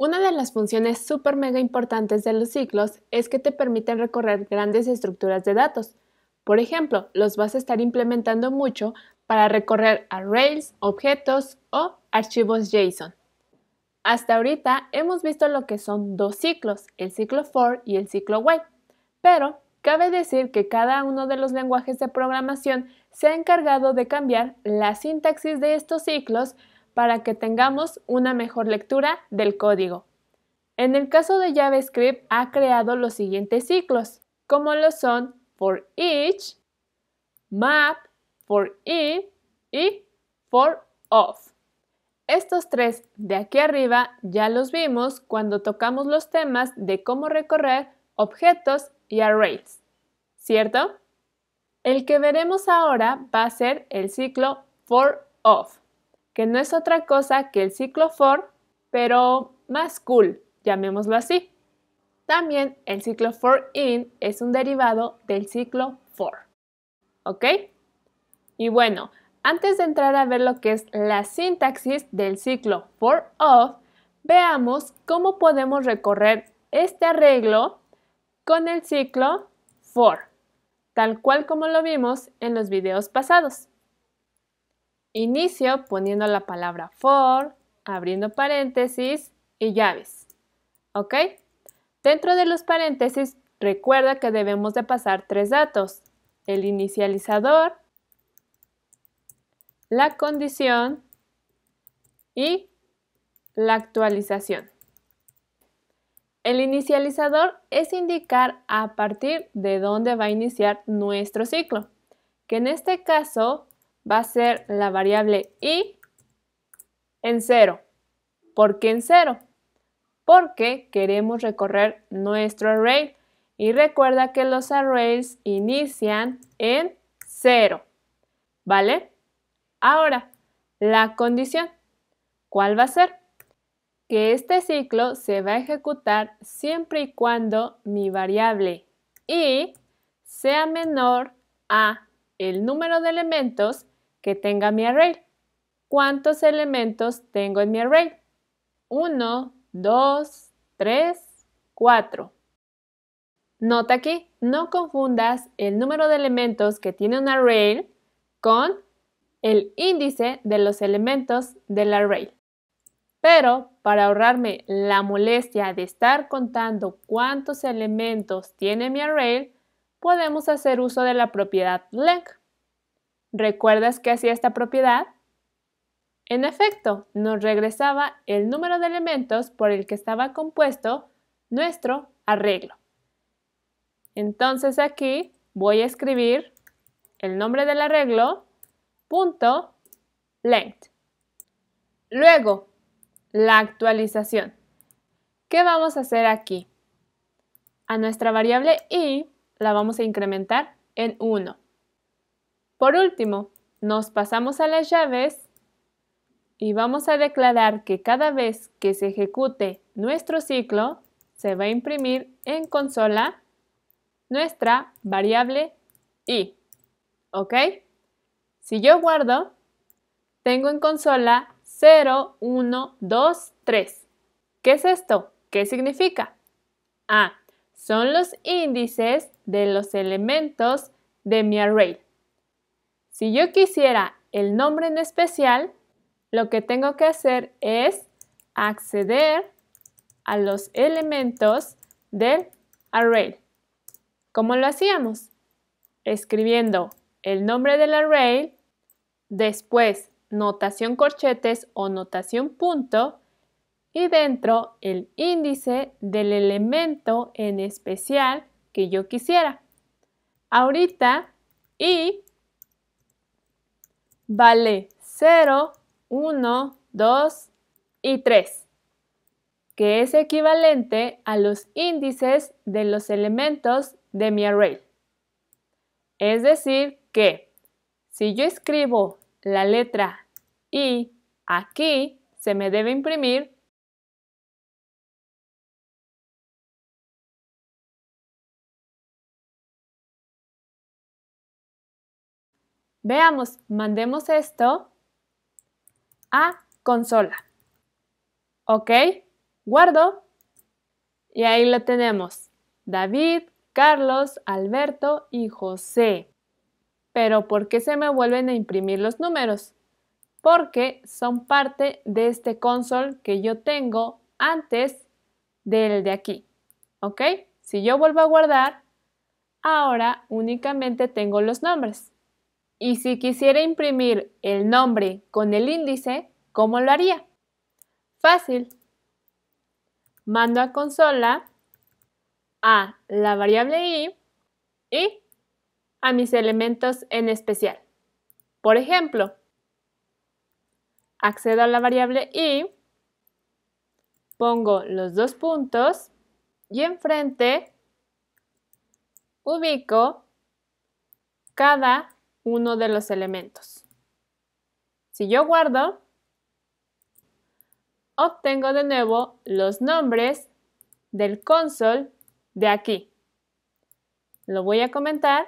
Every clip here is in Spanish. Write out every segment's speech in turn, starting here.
Una de las funciones súper mega importantes de los ciclos es que te permiten recorrer grandes estructuras de datos. Por ejemplo, los vas a estar implementando mucho para recorrer arrays, objetos o archivos JSON. Hasta ahorita hemos visto lo que son dos ciclos, el ciclo for y el ciclo while, pero cabe decir que cada uno de los lenguajes de programación se ha encargado de cambiar la sintaxis de estos ciclos para que tengamos una mejor lectura del código. En el caso de JavaScript ha creado los siguientes ciclos, como lo son for each, map, for in y for of. Estos tres de aquí arriba ya los vimos cuando tocamos los temas de cómo recorrer objetos y arrays, ¿cierto? El que veremos ahora va a ser el ciclo for of, que no es otra cosa que el ciclo for, pero más cool, llamémoslo así. También el ciclo for in es un derivado del ciclo for, ¿ok? Y bueno, antes de entrar a ver lo que es la sintaxis del ciclo for of, veamos cómo podemos recorrer este arreglo con el ciclo for, tal cual como lo vimos en los videos pasados. Inicio poniendo la palabra for, abriendo paréntesis y llaves. ¿Ok? Dentro de los paréntesis, recuerda que debemos de pasar tres datos: el inicializador, la condición y la actualización. El inicializador es indicar a partir de dónde va a iniciar nuestro ciclo, que en este caso va a ser la variable i en 0. ¿Por qué en 0? Porque queremos recorrer nuestro array y recuerda que los arrays inician en 0, ¿vale? Ahora, la condición, ¿cuál va a ser? Que este ciclo se va a ejecutar siempre y cuando mi variable i sea menor a el número de elementos que tenga mi array. ¿Cuántos elementos tengo en mi array? 1, 2, 3, 4. Nota aquí, no confundas el número de elementos que tiene un array con el índice de los elementos del array. Pero para ahorrarme la molestia de estar contando cuántos elementos tiene mi array, podemos hacer uso de la propiedad length. ¿Recuerdas qué hacía esta propiedad? En efecto, nos regresaba el número de elementos por el que estaba compuesto nuestro arreglo. Entonces aquí voy a escribir el nombre del arreglo, punto length. Luego, la actualización. ¿Qué vamos a hacer aquí? A nuestra variable i la vamos a incrementar en 1. Por último, nos pasamos a las llaves y vamos a declarar que cada vez que se ejecute nuestro ciclo, se va a imprimir en consola nuestra variable i. ¿Ok? Si yo guardo, tengo en consola 0, 1, 2, 3. ¿Qué es esto? ¿Qué significa? Son los índices de los elementos de mi array. Si yo quisiera el nombre en especial, lo que tengo que hacer es acceder a los elementos del array. ¿Cómo lo hacíamos? Escribiendo el nombre del array, después notación corchetes o notación punto y dentro el índice del elemento en especial que yo quisiera. Ahorita i vale 0, 1, 2 y 3, que es equivalente a los índices de los elementos de mi array. Es decir que si yo escribo la letra i aquí, se me debe imprimir Veamos, mandemos esto a consola. ¿Ok? Guardo y ahí lo tenemos. David, Carlos, Alberto y José. Pero ¿por qué se me vuelven a imprimir los números? Porque son parte de este console que yo tengo antes del de aquí. ¿Ok? Si yo vuelvo a guardar, ahora únicamente tengo los nombres. Y si quisiera imprimir el nombre con el índice, ¿cómo lo haría? Fácil. Mando a consola a la variable i y a mis elementos en especial. Por ejemplo, accedo a la variable i, pongo los dos puntos y enfrente ubico cada uno de los elementos. Si yo guardo, obtengo de nuevo los nombres del console de aquí. Lo voy a comentar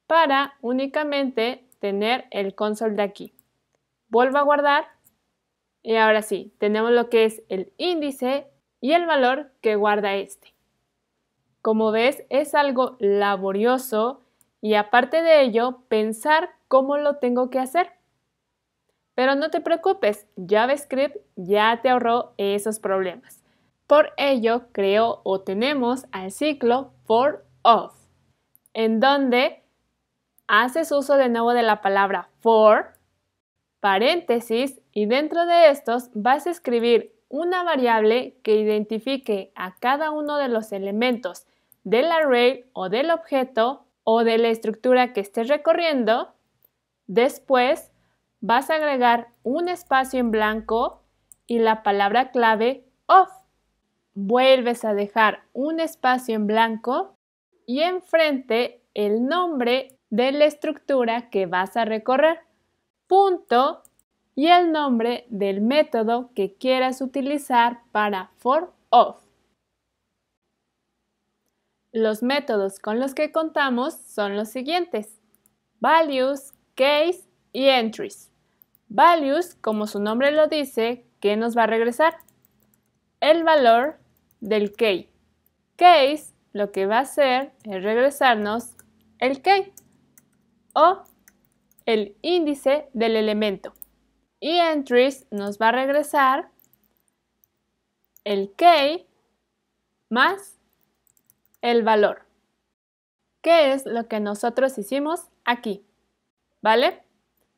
para únicamente tener el console de aquí. Vuelvo a guardar y ahora sí, tenemos lo que es el índice y el valor que guarda este. Como ves, es algo laborioso y aparte de ello, pensar cómo lo tengo que hacer. Pero no te preocupes, JavaScript ya te ahorró esos problemas. Por ello, creo o tenemos al ciclo for of, en donde haces uso de nuevo de la palabra for, paréntesis, y dentro de estos vas a escribir una variable que identifique a cada uno de los elementos del array o del objeto o de la estructura que estés recorriendo. Después vas a agregar un espacio en blanco y la palabra clave of. Vuelves a dejar un espacio en blanco y enfrente el nombre de la estructura que vas a recorrer, punto y el nombre del método que quieras utilizar para for of. Los métodos con los que contamos son los siguientes: values, case y entries. Values, como su nombre lo dice, ¿qué nos va a regresar? El valor del key. Case, lo que va a hacer es regresarnos el key o el índice del elemento. Y entries nos va a regresar el key más el valor. ¿Qué es lo que nosotros hicimos aquí? ¿Vale?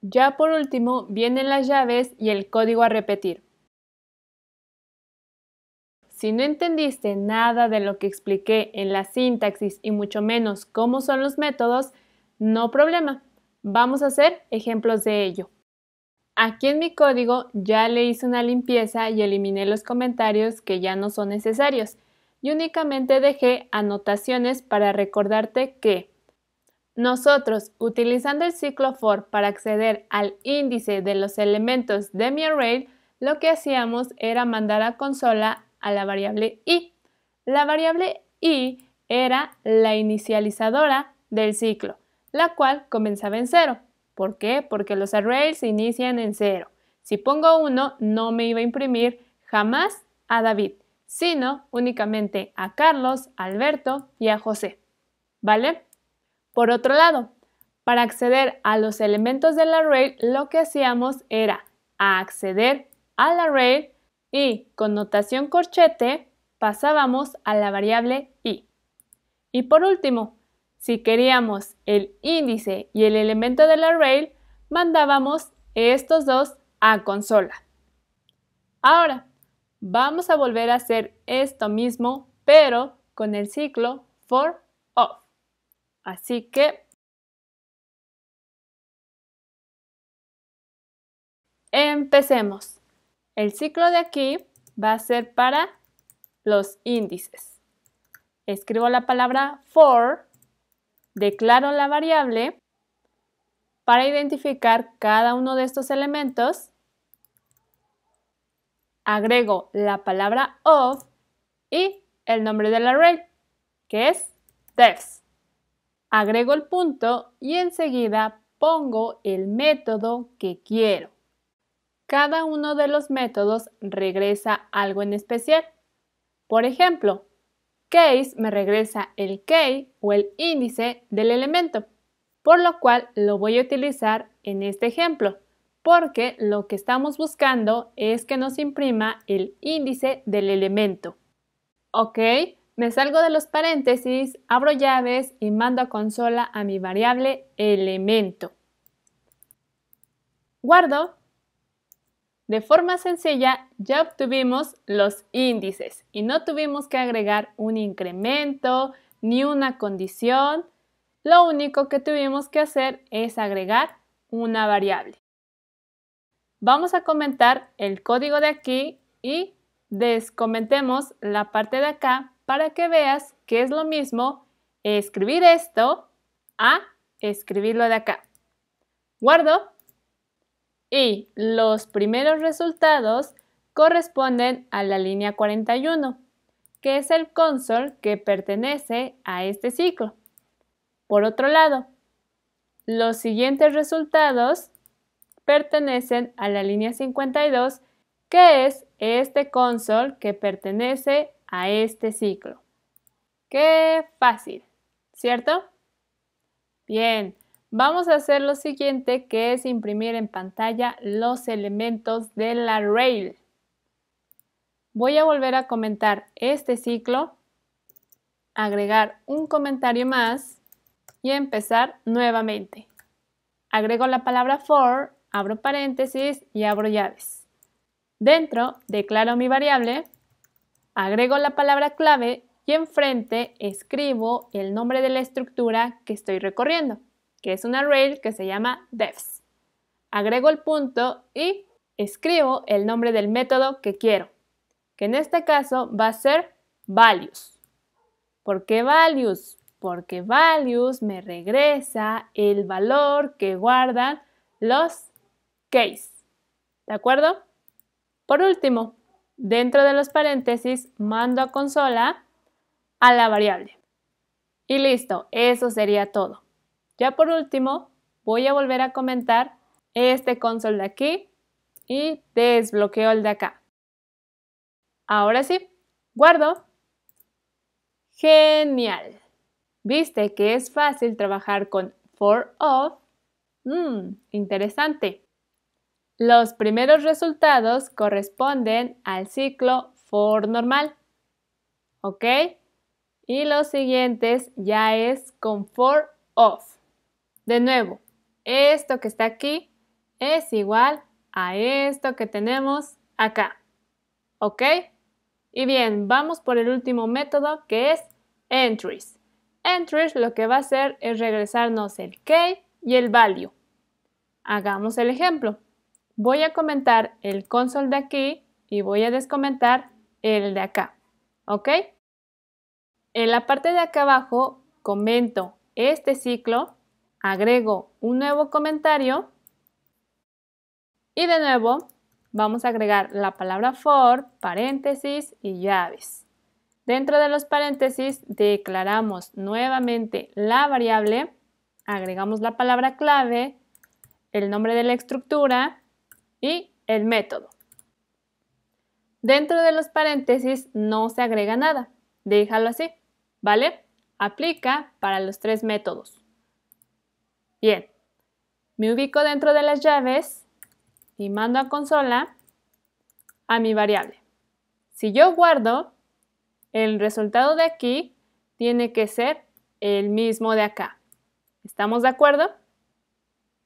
Ya por último vienen las llaves y el código a repetir. Si no entendiste nada de lo que expliqué en la sintaxis y mucho menos cómo son los métodos, no problema. Vamos a hacer ejemplos de ello. Aquí en mi código ya le hice una limpieza y eliminé los comentarios que ya no son necesarios y únicamente dejé anotaciones para recordarte que nosotros, utilizando el ciclo for para acceder al índice de los elementos de mi array, lo que hacíamos era mandar a consola a la variable i. La variable i era la inicializadora del ciclo, la cual comenzaba en 0. ¿Por qué? Porque los arrays se inician en 0. Si pongo 1, no me iba a imprimir jamás a David, sino únicamente a Carlos, a Alberto y a José. ¿Vale? Por otro lado, para acceder a los elementos del array, lo que hacíamos era acceder al array y con notación corchete pasábamos a la variable i. Y por último, si queríamos el índice y el elemento del array, mandábamos estos dos a consola. Ahora, vamos a volver a hacer esto mismo, pero con el ciclo for of. Así que empecemos. El ciclo de aquí va a ser para los índices. Escribo la palabra for, declaro la variable para identificar cada uno de estos elementos, agrego la palabra of y el nombre del array, que es defs. Agrego el punto y enseguida pongo el método que quiero. Cada uno de los métodos regresa algo en especial. Por ejemplo, case me regresa el key o el índice del elemento, por lo cual lo voy a utilizar en este ejemplo, porque lo que estamos buscando es que nos imprima el índice del elemento. Ok, me salgo de los paréntesis, abro llaves y mando a consola a mi variable elemento. Guardo. De forma sencilla ya obtuvimos los índices y no tuvimos que agregar un incremento ni una condición. Lo único que tuvimos que hacer es agregar una variable. Vamos a comentar el código de aquí y descomentemos la parte de acá para que veas que es lo mismo escribir esto a escribirlo de acá. Guardo. Y los primeros resultados corresponden a la línea 41, que es el console que pertenece a este ciclo. Por otro lado, los siguientes resultados pertenecen a la línea 52, que es este console que pertenece a este ciclo. ¡Qué fácil! ¿Cierto? Bien. Vamos a hacer lo siguiente, que es imprimir en pantalla los elementos del array. Voy a volver a comentar este ciclo, agregar un comentario más y empezar nuevamente. Agrego la palabra for, abro paréntesis y abro llaves. Dentro declaro mi variable, agrego la palabra clave y enfrente escribo el nombre de la estructura que estoy recorriendo, que es un array que se llama defs. Agrego el punto y escribo el nombre del método que quiero, que en este caso va a ser values. ¿Por qué values? Porque values me regresa el valor que guardan los case. ¿De acuerdo? Por último, dentro de los paréntesis mando a consola a la variable. Y listo, eso sería todo. Ya por último, voy a volver a comentar este console de aquí y desbloqueo el de acá. Ahora sí, guardo. ¡Genial! ¿Viste que es fácil trabajar con for of? Interesante. Los primeros resultados corresponden al ciclo for normal. ¿Ok? Y los siguientes ya es con for of. De nuevo, esto que está aquí es igual a esto que tenemos acá. ¿Ok? Y bien, vamos por el último método que es entries. Entries lo que va a hacer es regresarnos el key y el value. Hagamos el ejemplo. Voy a comentar el console de aquí y voy a descomentar el de acá. ¿Ok? En la parte de acá abajo comento este ciclo. Agrego un nuevo comentario y de nuevo vamos a agregar la palabra for, paréntesis y llaves. Dentro de los paréntesis declaramos nuevamente la variable, agregamos la palabra clave, el nombre de la estructura y el método. Dentro de los paréntesis no se agrega nada, déjalo así, ¿vale? Aplica para los tres métodos. Bien, me ubico dentro de las llaves y mando a consola a mi variable. Si yo guardo, el resultado de aquí tiene que ser el mismo de acá. ¿Estamos de acuerdo?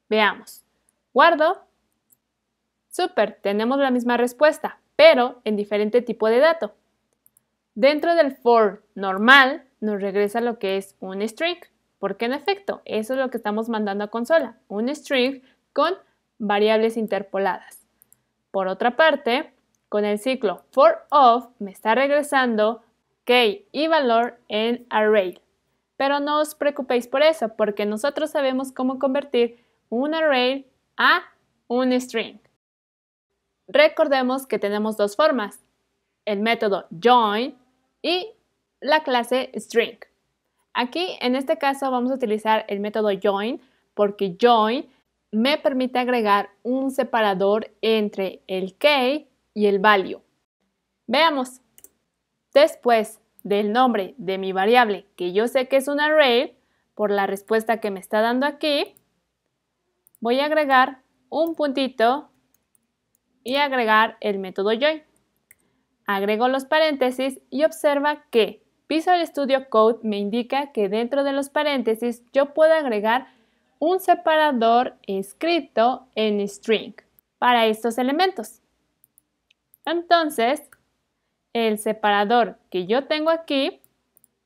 Veamos. Guardo. Súper, tenemos la misma respuesta, pero en diferente tipo de dato. Dentro del for normal nos regresa lo que es un string. Porque en efecto, eso es lo que estamos mandando a consola, un string con variables interpoladas. Por otra parte, con el ciclo for of me está regresando key y valor en array. Pero no os preocupéis por eso, porque nosotros sabemos cómo convertir un array a un string. Recordemos que tenemos dos formas, el método join y la clase string. Aquí, en este caso, vamos a utilizar el método join porque join me permite agregar un separador entre el key y el value. Veamos. Después del nombre de mi variable, que yo sé que es un array, por la respuesta que me está dando aquí, voy a agregar un puntito y agregar el método join. Agrego los paréntesis y observa que Visual Studio Code me indica que dentro de los paréntesis yo puedo agregar un separador escrito en string para estos elementos. Entonces, el separador que yo tengo aquí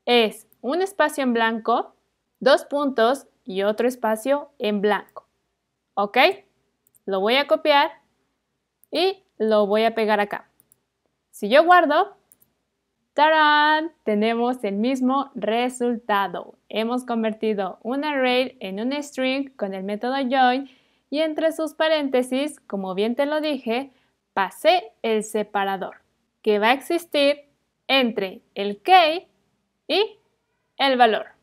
es un espacio en blanco, 2 puntos y otro espacio en blanco. ¿Ok? Lo voy a copiar y lo voy a pegar acá. Si yo guardo, ¡tarán!, tenemos el mismo resultado. Hemos convertido un array en un string con el método join y entre sus paréntesis, como bien te lo dije, pasé el separador que va a existir entre el key y el valor.